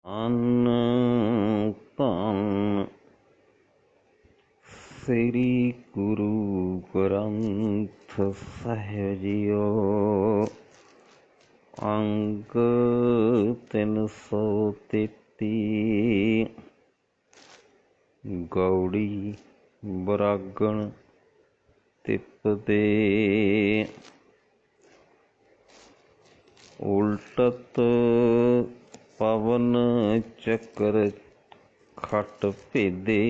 ਧੰਨ ਧੰਨ ਸ੍ਰੀ ਗੁਰੂ ਗ੍ਰੰਥ ਸਾਹਿਬ ਜੀਓ। ਅੰਗ 333 ਗੌੜੀ ਬਰਾਗਣ ਤਿਪਦੇ ਉਲਟਤ ਪਵਨ ਚੱਕਰ ਖਟ ਭੇਦੇ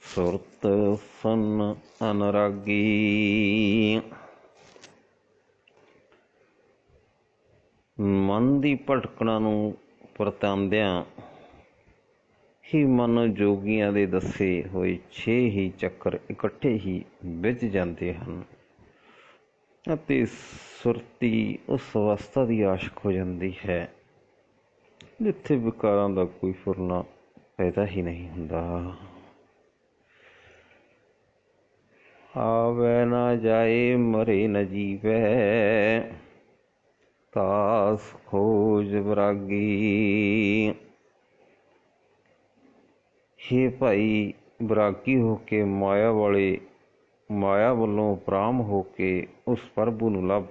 ਸੁਰਤ ਸਨ ਅਨਰਾਗੀ। ਮਨ ਦੀ ਭਟਕਣਾ ਨੂੰ ਪਰਤਾਂਦਿਆਂ ਹੀ ਮਨ ਜੋਗੀਆਂ ਦੇ ਦੱਸੇ ਹੋਏ 6 ਹੀ ਚੱਕਰ ਇਕੱਠੇ ਹੀ ਵਿੱਚ ਜਾਂਦੇ ਹਨ ਅਤੇ ਸੁਰਤੀ ਉਸ ਅਵਸਥਾ ਦੀ ਆਸ਼ਕ ਹੋ ਜਾਂਦੀ ਹੈ ਜਿੱਥੇ ਵਿਕਾਰਾਂ ਦਾ ਕੋਈ ਫੁਰਨਾ ਪੈਦਾ ਹੀ ਨਹੀਂ ਹੁੰਦਾ। ਆਵੇ ਨਾ ਜਾਏ ਮਰੇ ਨ ਜੀਵੈ ਤਾਸ ਖੋਜ ਵਿਰਾਗੀ। ਹੇ ਭਾਈ, ਵਿਰਾਗੀ ਹੋ ਕੇ ਮਾਇਆ ਵੱਲੋਂ ਉਪਰਾਮ ਹੋ ਕੇ ਉਸ ਪ੍ਰਭੂ ਨੂੰ ਲੱਭ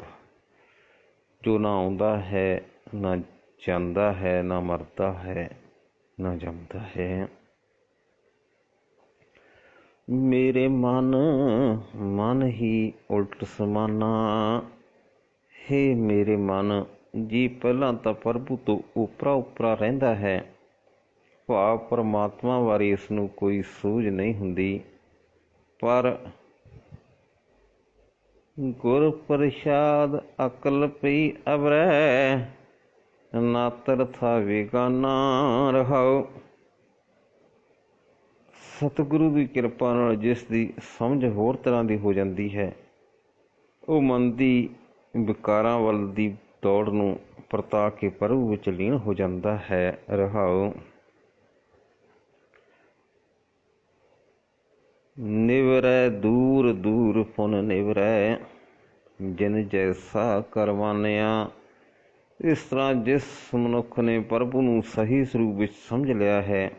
ਜੋ ਨਾ ਆਉਂਦਾ ਹੈ, ਨਾ ਜਾਂਦਾ ਹੈ, ਨਾ ਮਰਦਾ ਹੈ, ਨਾ ਜੰਮਦਾ ਹੈ। ਮੇਰੇ ਮਨ ਹੀ ਉਲਟ ਸਮਾਨਾ। ਹੇ ਮੇਰੇ ਮਨ, ਜੀ ਪਹਿਲਾਂ ਤਾਂ ਪ੍ਰਭੂ ਤੋਂ ਉਪਰਾ ਰਹਿੰਦਾ ਹੈ, ਭਾਵ ਪਰਮਾਤਮਾ ਬਾਰੇ ਇਸ ਨੂੰ ਕੋਈ ਸੂਝ ਨਹੀਂ ਹੁੰਦੀ, ਪਰ ਗੁਰ ਪ੍ਰਸਾਦ ਅਕਲ ਪਈ ਅਵਰੈ ਨਾਤਰ ਥਾ ਵੇਗਾਨਾ ਰਹਾਓ। ਸਤਿਗੁਰੂ ਦੀ ਕਿਰਪਾ ਨਾਲ ਜਿਸ ਦੀ ਸਮਝ ਹੋਰ ਤਰ੍ਹਾਂ ਦੀ ਹੋ ਜਾਂਦੀ ਹੈ, ਉਹ ਮਨ ਦੀ ਵਿਕਾਰਾਂ ਵੱਲ ਦੀ ਦੌੜ ਨੂੰ ਪਰਤਾ ਕੇ ਪ੍ਰਭੂ ਵਿੱਚ ਲੀਨ ਹੋ ਜਾਂਦਾ ਹੈ। ਰਹਾਓ। ਨਿਵਰੈ ਦੂਰ ਦੂਰ ਪੁਨ ਨਿਵਰੈ ਜਿਨ ਜੈਸਾ ਕਰਵਾਨਿਆ। ਇਸ ਤਰ੍ਹਾਂ ਜਿਸ ਮਨੁੱਖ ਨੇ ਪ੍ਰਭੂ ਨੂੰ ਸਹੀ ਸਰੂਪ ਵਿੱਚ ਸਮਝ ਲਿਆ ਹੈ,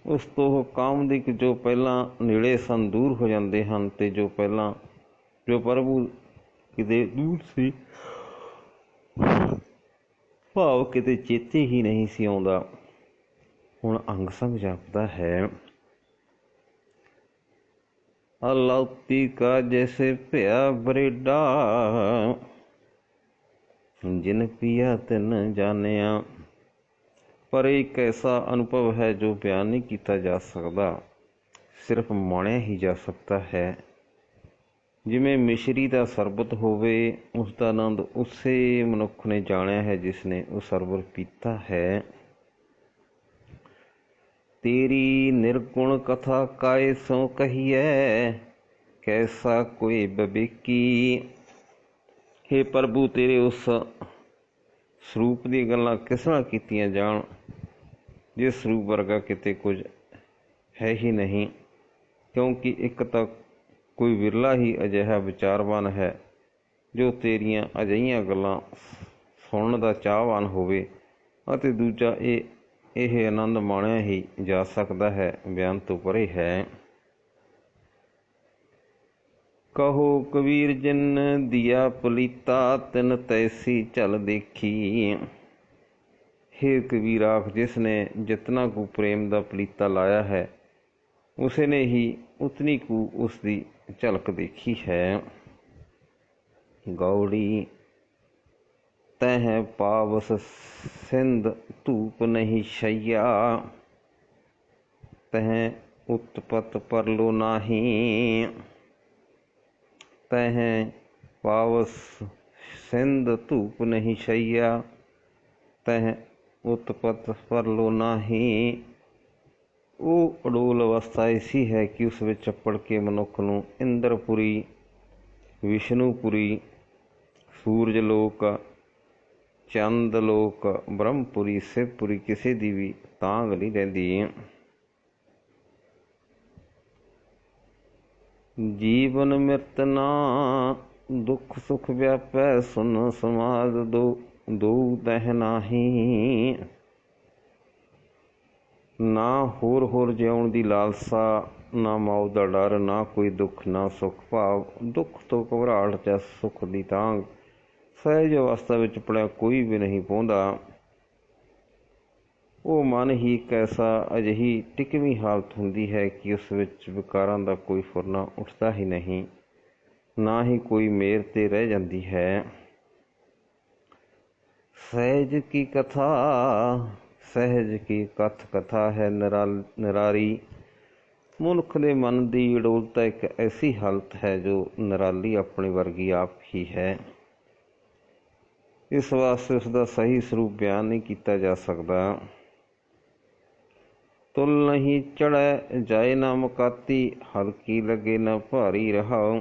ਉਸ ਤੋਂ ਉਹ ਕਾਮਦਿਕ ਜੋ ਪਹਿਲਾਂ ਨੇੜੇ ਸਨ ਦੂਰ ਹੋ ਜਾਂਦੇ ਹਨ, ਅਤੇ ਜੋ ਪ੍ਰਭੂ ਕਿਤੇ ਦੂਰ ਸੀ, ਭਾਵ ਕਿਤੇ ਚੇਤੇ ਹੀ ਨਹੀਂ ਸੀ ਆਉਂਦਾ, ਹੁਣ ਅੰਗ ਸੰਗ ਜਾਪਦਾ ਹੈ। ਅਲੌਤੀ ਕਾ ਜੈਸੇ ਭਿਆ ਬਰੇਡਾ ਜਿਨ ਪੀਆ ਤਿਨ ਜਾਣਿਆ। ਪਰ ਇੱਕ ਐਸਾ ਅਨੁਭਵ ਹੈ ਜੋ ਬਿਆਨ ਨਹੀਂ ਕੀਤਾ ਜਾ ਸਕਦਾ, ਸਿਰਫ ਮਾਣਿਆ ਹੀ ਜਾ ਸਕਦਾ ਹੈ। ਜਿਵੇਂ ਮਿਸ਼ਰੀ ਦਾ ਸਰਬਤ ਹੋਵੇ, ਉਸ ਦਾ ਆਨੰਦ ਉਸੇ ਮਨੁੱਖ ਨੇ ਜਾਣਿਆ ਹੈ ਜਿਸ ਨੇ ਉਹ ਸਰਬਤ ਪੀਤਾ ਹੈ। ਤੇਰੀ ਨਿਰਗੁਣ ਕਥਾ ਕਾਇ ਸੋ ਕਹੀਐ ਕੈਸਾ ਕੋਈ ਵਿਵੇਕੀ। ਹੇ ਪ੍ਰਭੂ, ਤੇਰੇ ਉਸ ਸਰੂਪ ਦੀਆਂ ਗੱਲਾਂ ਕਿਸ ਨਾਲ ਕੀਤੀਆਂ ਜਾਣ ਜਿਸ ਸਰੂਪ ਵਰਗਾ ਕਿਤੇ ਕੁਝ ਹੈ ਹੀ ਨਹੀਂ, ਕਿਉਂਕਿ ਇੱਕ ਤਾਂ ਕੋਈ ਵਿਰਲਾ ਹੀ ਅਜਿਹਾ ਵਿਚਾਰਵਾਨ ਹੈ ਜੋ ਤੇਰੀਆਂ ਅਜਿਹੀਆਂ ਗੱਲਾਂ ਸੁਣਨ ਦਾ ਚਾਹਵਾਨ ਹੋਵੇ, ਅਤੇ ਦੂਜਾ ਇਹ ਆਨੰਦ ਮਾਣਿਆ ਹੀ ਜਾ ਸਕਦਾ ਹੈ, ਬਿਆਨ ਤੋਂ ਪਰੇ ਹੈ। ਕਹੋ ਕਬੀਰ ਜਿਨ ਦੀਆ ਪਲੀਤਾ ਤਿਨ ਤੈਸੀ ਝਲ ਦੇਖੀ। ਹੇ ਕਬੀਰ ਆਖ, ਜਿਸ ਨੇ ਜਿਤਨਾ ਕੁ ਪ੍ਰੇਮ ਦਾ ਪਲੀਤਾ ਲਾਇਆ ਹੈ, ਉਸੇ ਨੇ ਹੀ ਉਤਨੀ ਕੁ ਉਸ ਦੀ ਝਲਕ ਦੇਖੀ ਹੈ। ਗੌੜੀ ਤਹਿ ਪਾਵਸ ਸਿੰਧ ਧੂਪ ਨਹੀਂ ਸ਼ਈਆ ਤਹਿ ਉਤਪਤ ਪਰਲੋ ਨਾਹੀ। ਤਹਿ ਪਾਵਸ ਸਿੰਧ ਧੂਪ ਨਹੀਂ ਸ਼ਈਆ ਤਹਿ ਉਤਪਤ ਪਰਲੋ ਨਾਹੀ। ਉਹ ਅਡੋਲ ਅਵਸਥਾ ਐਸੀ ਹੈ ਕਿ ਉਸ ਵਿੱਚ ਚੱਪੜ ਕੇ ਮਨੁੱਖ ਨੂੰ ਇੰਦਰਪੁਰੀ, ਵਿਸ਼ਨੂਪੁਰੀ, ਸੂਰਜ ਲੋਕ, ਚੰਦ ਲੋਕ, ਬ੍ਰਹਮਪੁਰੀ, ਸ਼ਿਵਪੁਰੀ ਕਿਸੇ ਦੀ ਵੀ ਤਾਂਘ ਨਹੀਂ ਰਹਿੰਦੀ। ਜੀਵਨ ਮਿਰਤ ਨਾ दुख सुख व्यापै सुन समाज दो तह नाही। ना होर जिउण दी लालसा, ना मौत दा डर, ना कोई दुख ना सुख भाव। दुख तो घबराहट ते सुख दी तांग, सहज अवस्था विच पड़िया कोई भी नहीं पाउंदा। ਉਹ ਮਨ ਹੀ ਇੱਕ ਐਸਾ ਅਜਿਹੀ ਟਿਕਵੀਂ ਹਾਲਤ ਹੁੰਦੀ ਹੈ ਕਿ ਉਸ ਵਿੱਚ ਵਿਕਾਰਾਂ ਦਾ ਕੋਈ ਫੁਰਨਾ ਉੱਠਦਾ ਹੀ ਨਹੀਂ, ਨਾ ਹੀ ਕੋਈ ਮੇਰ 'ਤੇ ਰਹਿ ਜਾਂਦੀ ਹੈ। ਸਹਿਜ ਕੀ ਕਥਾ, ਸਹਿਜ ਕੀ ਕਥਾ ਹੈ ਨਿਰਾਰੀ। ਮਨੁੱਖ ਦੇ ਮਨ ਦੀ ਅਡੋਲਤਾ ਇੱਕ ਐਸੀ ਹਾਲਤ ਹੈ ਜੋ ਨਿਰਾਲੀ ਆਪਣੇ ਵਰਗੀ ਆਪ ਹੀ ਹੈ। ਇਸ ਵਾਸਤੇ ਉਸ ਦਾ ਸਹੀ ਸਰੂਪ ਬਿਆਨ ਨਹੀਂ ਕੀਤਾ ਜਾ ਸਕਦਾ। ਤੁਲ ਨਹੀਂ ਚੜ੍ਹੈ ਜਾਏ ਨਾ ਮੁਕਾਤੀ, ਹਲਕੀ ਲੱਗੇ ਨਾ ਭਾਰੀ ਰਹਾਓ।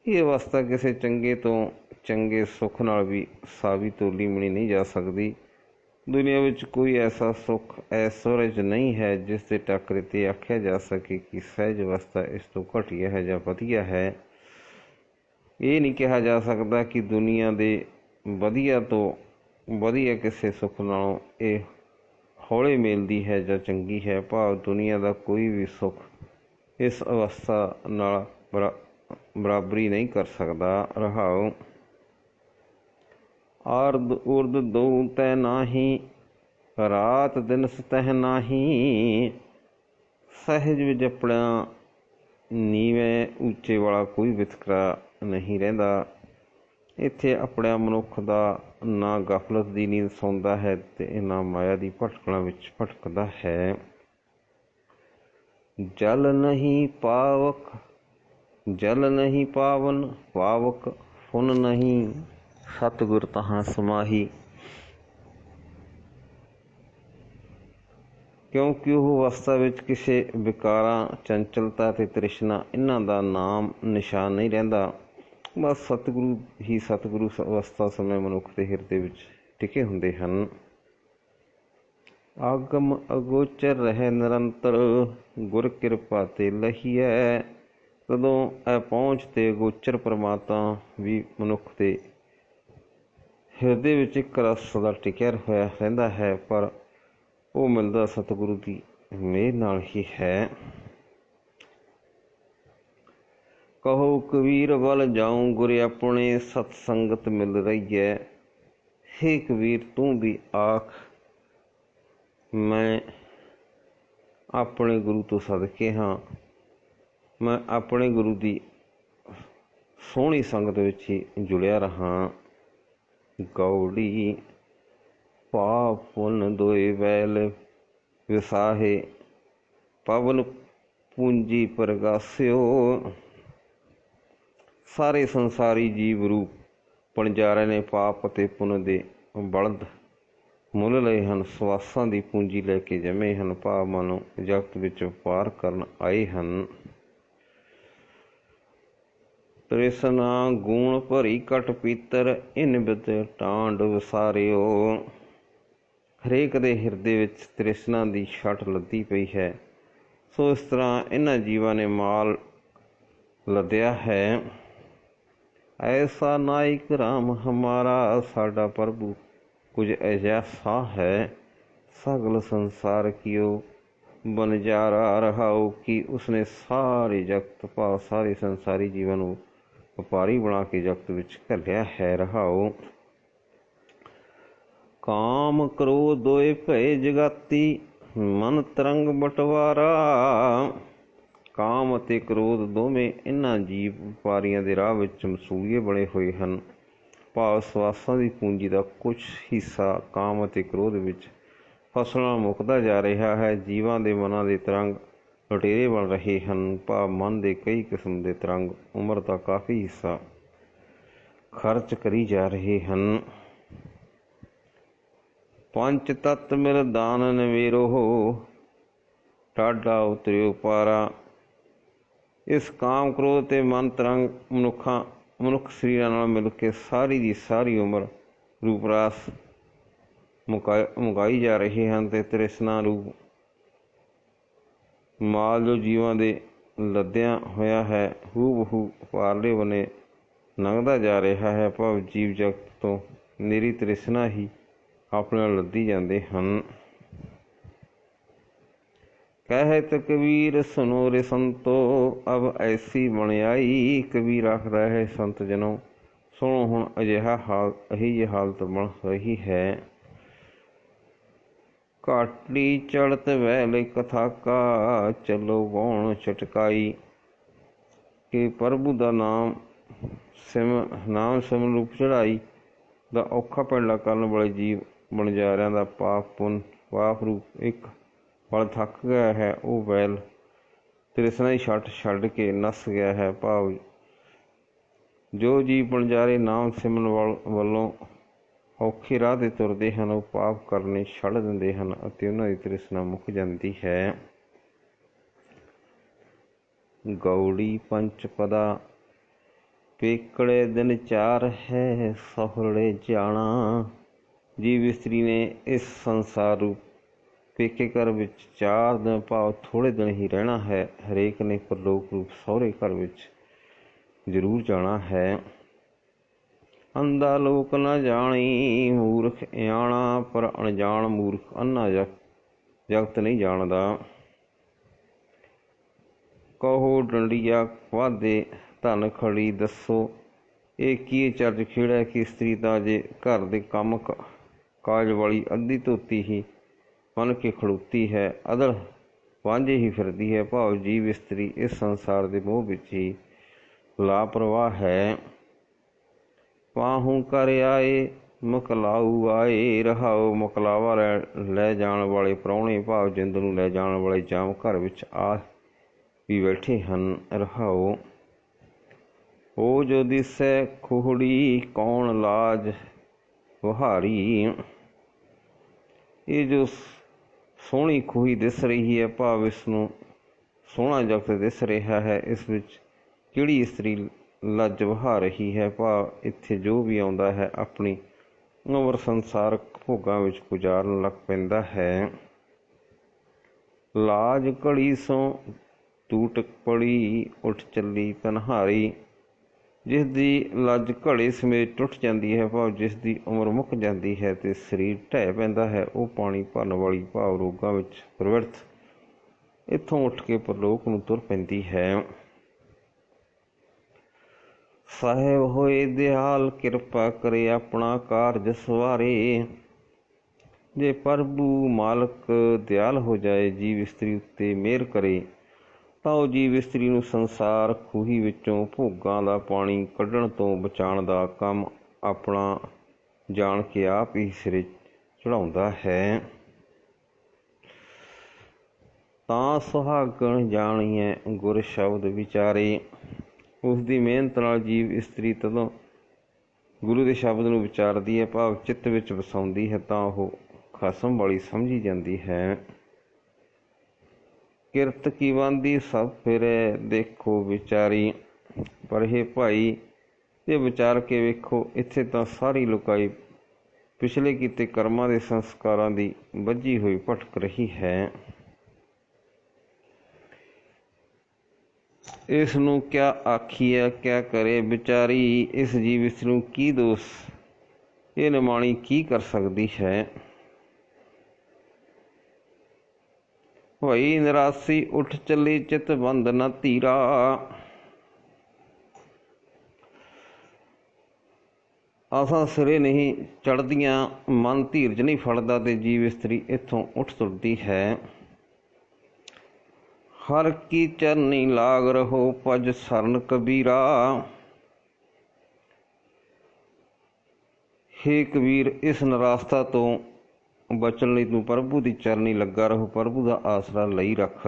ਇਹ ਅਵਸਥਾ ਕਿਸੇ ਚੰਗੇ ਤੋਂ ਚੰਗੇ ਸੁੱਖ ਨਾਲ ਵੀ ਸਾਵੀ ਤੋਲੀ ਮਣੀ ਨਹੀਂ ਜਾ ਸਕਦੀ। ਦੁਨੀਆ ਵਿੱਚ ਕੋਈ ਐਸਾ ਸੁੱਖ ਐਸ਼ਵਰਜ ਨਹੀਂ ਹੈ ਜਿਸ ਦੇ ਟੱਕਰੇ 'ਤੇ ਆਖਿਆ ਜਾ ਸਕੇ ਕਿ ਸਹਿਜ ਅਵਸਥਾ ਇਸ ਤੋਂ ਘਟੀਆ ਹੈ ਜਾਂ ਵਧੀਆ ਹੈ। ਇਹ ਨਹੀਂ ਕਿਹਾ ਜਾ ਸਕਦਾ ਕਿ ਦੁਨੀਆ ਦੇ ਵਧੀਆ ਤੋਂ ਵਧੀਆ ਕਿਸੇ ਸੁੱਖ ਨਾਲੋਂ ਇਹ ਹੌਲੇ ਮਿਲਦੀ ਹੈ ਜਾਂ ਚੰਗੀ ਹੈ। ਭਾਵ ਦੁਨੀਆ ਦਾ ਕੋਈ ਵੀ ਸੁੱਖ ਇਸ ਅਵਸਥਾ ਨਾਲ ਬਰਾਬਰੀ ਨਹੀਂ ਕਰ ਸਕਦਾ। ਰਹਾਓ ਆਰਦ ਉਰਦ ਦੋ ਤੈ ਨਾਹੀ, ਰਾਤ ਦਿਨ ਸਤਹਿ ਨਾਹੀ। ਸਹਿਜ ਵਿੱਚ ਆਪਣਾ ਨੀਵੇਂ ਉੱਚੇ ਵਾਲਾ ਕੋਈ ਵਿਤਕਰਾ ਨਹੀਂ ਰਹਿੰਦਾ। ਇੱਥੇ ਆਪਣੇ ਮਨੁੱਖ ਦਾ ਨਾ ਗਫਲਤ ਦੀ ਨੀਂਦ ਸੌਂਦਾ ਹੈ ਅਤੇ ਨਾ ਮਾਇਆ ਦੀ ਭਟਕਣਾ ਵਿੱਚ ਭਟਕਦਾ ਹੈ। ਜਲ ਨਹੀਂ ਪਾਵਕ, ਜਲ ਨਹੀਂ ਪਾਵਨ ਪਾਵਕ, ਫੁਨ ਨਹੀਂ ਸਤਿਗੁਰ ਤਹਾਂ ਸਮਾਹੀ। ਕਿਉਂਕਿ ਉਹ ਅਵਸਥਾ ਵਿੱਚ ਕਿਸੇ ਵਿਕਾਰਾਂ, ਚੰਚਲਤਾ ਅਤੇ ਤ੍ਰਿਸ਼ਨਾ ਇਹਨਾਂ ਦਾ ਨਾਮ ਨਿਸ਼ਾਨ ਨਹੀਂ ਰਹਿੰਦਾ। ਬਸ ਸਤਿਗੁਰੂ ਹੀ ਸਤਿਗੁਰੂ ਅਵਸਥਾ ਸਮੇਂ ਮਨੁੱਖ ਦੇ ਹਿਰਦੇ ਵਿੱਚ ਟਿਕੇ ਹੁੰਦੇ ਹਨ। ਆਗਮ ਅਗੋਚਰ ਰਹਿ ਨਿਰੰਤਰ, ਗੁਰ ਕਿਰਪਾ ਤੇ ਲਹੀਐ। ਕਦੋਂ ਇਹ ਪਹੁੰਚ ਤੇ ਅਗੋਚਰ ਪਰਮਾਤਮਾ ਵੀ ਮਨੁੱਖ ਦੇ ਹਿਰਦੇ ਵਿੱਚ ਇੱਕ ਰਸ ਦਾ ਟਿਕਿਆ ਹੋਇਆ ਰਹਿੰਦਾ ਹੈ, ਪਰ ਉਹ ਮਿਲਦਾ ਸਤਿਗੁਰੂ ਦੀ ਮਿਹਰ ਨਾਲ ਹੀ ਹੈ। ਕਹੋ ਕਬੀਰ ਵੱਲ ਜਾਊਂ ਗੁਰ ਆਪਣੇ, ਸਤ ਸੰਗਤ ਮਿਲ ਰਹੀ ਹੈ। ਹੇ ਕਬੀਰ ਤੂੰ ਵੀ ਆਖ, ਮੈਂ ਆਪਣੇ ਗੁਰੂ ਤੋਂ ਸਦਕੇ ਹਾਂ। ਮੈਂ ਆਪਣੇ ਗੁਰੂ ਦੀ ਸੋਹਣੀ ਸੰਗਤ ਵਿੱਚ ਹੀ ਜੁੜਿਆ ਰਹਾਂ। ਗੌੜੀ ਪਾਪ ਪੁੰਨ ਦੋਏ ਵੈਲ ਵਿਸਾਹੇ, ਪਵਨ ਪੂੰਜੀ ਪ੍ਰਗਾਸਿਓ। ਸਾਰੇ ਸੰਸਾਰੀ ਜੀਵ ਰੂਪ ਪਣਜਾਰੇ ਨੇ ਪਾਪ ਅਤੇ ਪੁੰਨ ਦੇ ਬਲਦ ਮੁੱਲ ਲਏ ਹਨ, ਸਵਾਸਾਂ ਦੀ ਪੂੰਜੀ ਲੈ ਕੇ ਜੰਮੇ ਹਨ, ਭਾਵ ਮਾਨੋ ਜਗਤ ਵਿੱਚ ਵਪਾਰ ਕਰਨ ਆਏ ਹਨ। ਤ੍ਰਿਸ਼ਨਾ ਗੂਣ ਭਰੀ ਘਟ ਪੀਤਰ, ਇਨ ਬਿਤ ਟਾਂਡ ਵਿਸਾਰਿਓ। ਹਰੇਕ ਦੇ ਹਿਰਦੇ ਵਿੱਚ ਤ੍ਰਿਸ਼ਨਾ ਦੀ ਛਟ ਲੱਦੀ ਪਈ ਹੈ, ਸੋ ਇਸ ਤਰ੍ਹਾਂ ਇਹਨਾਂ ਜੀਵਾਂ ਨੇ ਮਾਲ ਲੱਦਿਆ ਹੈ। ਐਸਾ ਨਾਇਕ ਰਾਮ ਹਮਾਰਾ, ਸਾਡਾ ਪ੍ਰਭੂ ਕੁਝ ਅਜਿਹਾ ਹੈ। ਸਗਲ ਸੰਸਾਰ ਕੀਓ ਬਨਜਾਰਾ। ਰਹਾਓ ਕਿ ਉਸਨੇ ਸਾਰੇ ਜਗਤ ਭਾਵ ਸਾਰੇ ਸੰਸਾਰੀ ਜੀਵਨ ਨੂੰ ਵਪਾਰੀ ਬਣਾ ਕੇ ਜਗਤ ਵਿੱਚ ਘੱਲਿਆ ਹੈ। ਰਹਾਓ ਕਾਮ ਕ੍ਰੋਧ ਦੋਏ ਭਏ ਜਗਾਤੀ, ਮਨ ਤਰੰਗ ਬਟਵਾਰਾ। ਕਾਮ ਅਤੇ ਕ੍ਰੋਧ ਦੋਵੇਂ ਇਹਨਾਂ ਜੀਵ ਵਪਾਰੀਆਂ ਦੇ ਰਾਹ ਵਿੱਚ ਮਸੂਲੀਏ ਬਣੇ ਹੋਏ ਹਨ। ਭਾਵ ਸਵਾਸਾਂ ਦੀ ਪੂੰਜੀ ਦਾ ਕੁਝ ਹਿੱਸਾ ਕਾਮ ਅਤੇ ਕ੍ਰੋਧ ਵਿੱਚ ਫਸਣਾ ਮੁੱਕਦਾ ਜਾ ਰਿਹਾ ਹੈ। ਜੀਵਾਂ ਦੇ ਮਨਾਂ ਦੇ ਤਰੰਗ ਲੁਟੇਰੇ ਬਣ ਰਹੇ ਹਨ, ਭਾਵ ਮਨ ਦੇ ਕਈ ਕਿਸਮ ਦੇ ਤਰੰਗ ਉਮਰ ਦਾ ਕਾਫੀ ਹਿੱਸਾ ਖਰਚ ਕਰੀ ਜਾ ਰਹੇ ਹਨ। ਪੰਜ ਤੱਤ ਮਿਲ ਦਾਨ ਨਵੇਰੋ, ਟਾਢਾ ਉਤਰਿਓ ਪਾਰਾ। ਇਸ ਕਾਮ ਕ੍ਰੋਧ ਅਤੇ ਮਨ ਤਰੰਗ ਮਨੁੱਖ ਸਰੀਰਾਂ ਨਾਲ ਮਿਲ ਕੇ ਸਾਰੀ ਦੀ ਸਾਰੀ ਉਮਰ ਰੂਪ ਰਾਸ ਮੁਕਾਈ ਜਾ ਰਹੇ ਹਨ ਅਤੇ ਤ੍ਰਿਸ਼ਨਾ ਰੂਪ ਮਾਲ ਜੋ ਜੀਵਾਂ ਦੇ ਲੱਦਿਆਂ ਹੋਇਆ ਹੈ, ਹੂ ਬਹੂ ਪਾਰਲੇ ਬਨੇ ਲੰਘਦਾ ਜਾ ਰਿਹਾ ਹੈ। ਭਾਵ ਜੀਵ ਜਗਤ ਤੋਂ ਨਿਰੀ ਤ੍ਰਿਸ਼ਨਾ ਹੀ ਆਪਣੇ ਨਾਲ ਲੱਦੀ ਜਾਂਦੇ ਹਨ। ਕਹਿਤ ਕਬੀਰ ਸੁਨੋ ਰੇ ਸੰਤੋ ਅਬ ਐਸੀ ਬਣਾਈ। ਕਬੀਰ ਆਖਦਾ ਹੈ, ਸੰਤ ਜਨੋ ਸੁਣੋ, ਹੁਣ ਇਹੀ ਹਾਲਤ ਬਣ ਰਹੀ ਹੈ। ਘਾਟੀ ਚੜ੍ਹਤ ਵੈਲ ਕਥਾ ਕਾ ਚਲੋ ਬਾਣ ਚਟਕਾਈ। ਕਿ ਪ੍ਰਭੂ ਦਾ ਨਾਮ ਸਿਮਰਨ ਰੂਪ ਚੜ੍ਹਾਈ ਦਾ ਔਖਾ ਪੈਂਡਾ ਕਰਨ ਵਾਲੇ ਜੀਵ ਵਣਜਾਰਿਆਂ ਦਾ ਪਾਪ ਰੂਪ ਇੱਕ ਵੱਲ ਥੱਕ ਗਿਆ ਹੈ। ਉਹ ਵੈਲ ਤ੍ਰਿਸ਼ਨਾ ਦੀ ਛੱਡ ਕੇ ਨੱਸ ਗਿਆ ਹੈ। ਭਾਵ ਜੋ ਜੀਵ ਵਣਜਾਰੇ ਨਾਮ ਸਿਮਰਨ ਵੱਲੋਂ ਔਖੇ ਰਾਹ 'ਤੇ ਤੁਰਦੇ ਹਨ, ਉਹ ਪਾਪ ਕਰਨੇ ਛੱਡ ਦਿੰਦੇ ਹਨ ਅਤੇ ਉਹਨਾਂ ਦੀ ਤ੍ਰਿਸ਼ਨਾ ਮੁੱਕ ਜਾਂਦੀ ਹੈ। ਗੌੜੀ ਪੰਚਪਦਾ ਪੇਕੜੇ ਦਿਨ ਚਾਰ ਹੈ, ਸਹੁਰੜੇ ਜਾਣਾ। ਜੀਵ ਇਸਤਰੀ ਨੇ ਇਸ ਸੰਸਾਰ ਰੂਪ ਪੇਕੇ ਘਰ ਵਿੱਚ 4 ਦਿਨ ਭਾਵ ਥੋੜ੍ਹੇ ਦਿਨ ਹੀ ਰਹਿਣਾ ਹੈ। ਹਰੇਕ ਨੇ ਪਰਲੋਕ ਰੂਪ ਸਹੁਰੇ ਘਰ ਵਿੱਚ ਜ਼ਰੂਰ ਜਾਣਾ ਹੈ। ਅੰਧਾ ਲੋਕ ਨਾ ਜਾਣੀ ਮੂਰਖ ਇਆਣਾ, ਪਰ ਅਣਜਾਣ ਮੂਰਖ ਅੰਨਾ ਜਗਤ ਨਹੀਂ ਜਾਣਦਾ। ਕਹੋ ਡੰਡੀਆ ਵਾਧੇ ਧਨ ਖੜੀ ਦੱਸੋ, ਇਹ ਕੀ ਚਰਜ ਖੇੜਾ ਕਿ ਇਸਤਰੀ ਤਾਂ ਜੇ ਘਰ ਦੇ ਕੰਮ ਕਾਜ ਵਾਲੀ ਅੱਧੀ ਧੋਤੀ ਹੀ ਬਣ ਕੇ ਖੜੋਤੀ ਹੈ, ਅਦਲ ਵਾਂਝੇ ਹੀ ਫਿਰਦੀ ਹੈ। ਭਾਵ ਜੀਵ ਇਸਤਰੀ ਇਸ ਸੰਸਾਰ ਦੇ ਮੋਹ ਵਿੱਚ ਹੀ ਲਾਪਰਵਾਹ ਹੈ। ਪਾਹੂ ਕਰ ਆਏ ਮਕਲਾਊ ਆਏ। ਰਹਾਓ ਮਕਲਾਵਾ ਲੈ ਜਾਣ ਵਾਲੇ ਪ੍ਰਾਹੁਣੇ, ਭਾਵ ਜਿੰਦ ਨੂੰ ਲੈ ਜਾਣ ਵਾਲੇ ਜਾਮ ਘਰ ਵਿੱਚ ਆ ਵੀ ਬੈਠੇ ਹਨ। ਰਹਾਓ ਉਹ ਜੋ ਦਿਸੈ ਖੋਹੜੀ ਕੌਣ ਲਾਜ ਵਹਾਰੀ। ਇਹ ਜੋ ਸੋਹਣੀ ਖੂਹੀ ਦਿਸ ਰਹੀ ਹੈ, ਭਾਵ ਇਸ ਨੂੰ ਸੋਹਣਾ ਜਗਤ ਦਿਸ ਰਿਹਾ ਹੈ, ਇਸ ਵਿੱਚ ਕਿਹੜੀ ਇਸਤਰੀ ਲੱਜ ਵਹਾ ਰਹੀ ਹੈ। ਭਾਵ ਇੱਥੇ ਜੋ ਵੀ ਆਉਂਦਾ ਹੈ ਆਪਣੀ ਉਮਰ ਸੰਸਾਰਕ ਭੋਗਾਂ ਵਿੱਚ ਗੁਜ਼ਾਰਨ ਲੱਗ ਪੈਂਦਾ ਹੈ। ਲਾਜ ਘੜੀ ਸੋ ਟੂਟ ਪੜੀ ਉੱਠ ਚੱਲੀ ਪਨਹਾਰੀ। ਜਿਸ ਦੀ ਲੱਜ ਘੜੇ ਸਮੇਤ ਟੁੱਟ ਜਾਂਦੀ ਹੈ, ਭਾਵ ਜਿਸ ਦੀ ਉਮਰ ਮੁੱਕ ਜਾਂਦੀ ਹੈ ਅਤੇ ਸਰੀਰ ਢਹਿ ਪੈਂਦਾ ਹੈ, ਉਹ ਪਾਣੀ ਭਰਨ ਵਾਲੀ ਭਾਵ ਰੋਗਾਂ ਵਿੱਚ ਪ੍ਰਵਿਰਤ ਇੱਥੋਂ ਉੱਠ ਕੇ ਪਰਲੋਕ ਨੂੰ ਤੁਰ ਪੈਂਦੀ ਹੈ। ਸਾਹਿਬ ਹੋਏ ਦਿਆਲ ਕਿਰਪਾ ਕਰੇ ਆਪਣਾ ਕਾਰਜ ਸਵਾਰੇ। ਜੇ ਪ੍ਰਭੂ ਮਾਲਕ ਦਿਆਲ ਹੋ ਜਾਏ, ਜੀਵ ਇਸਤਰੀ ਉੱਤੇ ਮਿਹਰ ਕਰੇ, ਤਾਂ ਉਹ ਜੀਵ ਇਸਤਰੀ ਨੂੰ ਸੰਸਾਰ ਖੂਹੀ ਵਿੱਚੋਂ ਭੋਗਾਂ ਦਾ ਪਾਣੀ ਕੱਢਣ ਤੋਂ ਬਚਾਉਣ ਦਾ ਕੰਮ ਆਪਣਾ ਜਾਣ ਕੇ ਆਪ ਹੀ ਸਿਰੇ ਚੜ੍ਹਾਉਂਦਾ ਹੈ। ਤਾਂ ਸੁਹਾਗਣ ਜਾਣੀਐ ਗੁਰ ਸ਼ਬਦ ਵਿਚਾਰੇ। ਉਸ ਦੀ ਮਿਹਨਤ ਨਾਲ ਜੀਵ ਇਸਤਰੀ ਤਦੋਂ ਗੁਰੂ ਦੇ ਸ਼ਬਦ ਨੂੰ ਵਿਚਾਰਦੀ ਹੈ, ਭਾਵ ਚਿੱਤ ਵਿੱਚ ਵਸਾਉਂਦੀ ਹੈ, ਤਾਂ ਉਹ ਖਸਮ ਵਾਲੀ ਸਮਝੀ ਜਾਂਦੀ ਹੈ। ਕਿਰਤ ਕੀ ਵਾਂਦੀ ਸਭ ਫਿਰੈ ਦੇਖੋ ਵਿਚਾਰੀ। ਪਰ ਇਹ ਭਾਈ, ਇਹ ਵਿਚਾਰ ਕੇ ਵੇਖੋ, ਇੱਥੇ ਤਾਂ ਸਾਰੀ ਲੁਕਾਈ ਪਿਛਲੇ ਕੀਤੇ ਕਰਮਾਂ ਦੇ ਸੰਸਕਾਰਾਂ ਦੀ ਬੱਝੀ ਹੋਈ ਭਟਕ ਰਹੀ ਹੈ। ਇਸ ਨੂੰ ਕਿਆ ਆਖੀਐ ਕਿਆ ਕਰੇ ਵਿਚਾਰੀ। ਇਸ ਜੀਵ ਇਸਤਰੀ ਨੂੰ ਕੀ ਦੋਸ਼, ਇਹ ਨਿਮਾਣੀ ਕੀ ਕਰ ਸਕਦੀ ਹੈ। ਹੋਈ ਨਿਰਾਸੀ ਉੱਠ ਚੱਲੀ ਚਿੱਤ ਬੰਦ ਨਾ ਧੀਰਾ। ਆਸਾਂ ਸਿਰੇ ਨਹੀਂ ਚੜ੍ਹਦੀਆਂ, ਮਨ ਧੀਰਜ ਨਹੀਂ ਫੜਦਾ ਤੇ ਜੀਵ ਇਸਤਰੀ ਇੱਥੋਂ ਉੱਠ ਤੁਰਦੀ ਹੈ। ਹਰ ਕੀ ਚਰਨੀ ਲਾਗ ਰਹੋ ਭਜ ਸਰਨ ਕਬੀਰਾ। ਹੇ ਕਬੀਰ, ਇਸ ਨਿਰਾਸ਼ਤਾ ਤੋਂ ਬਚਣ ਲਈ ਤੂੰ ਪ੍ਰਭੂ ਦੀ ਚਰਨੀ ਲੱਗਾ ਰਹੋ, ਪ੍ਰਭੂ ਦਾ ਆਸਰਾ ਲਈ ਰੱਖ।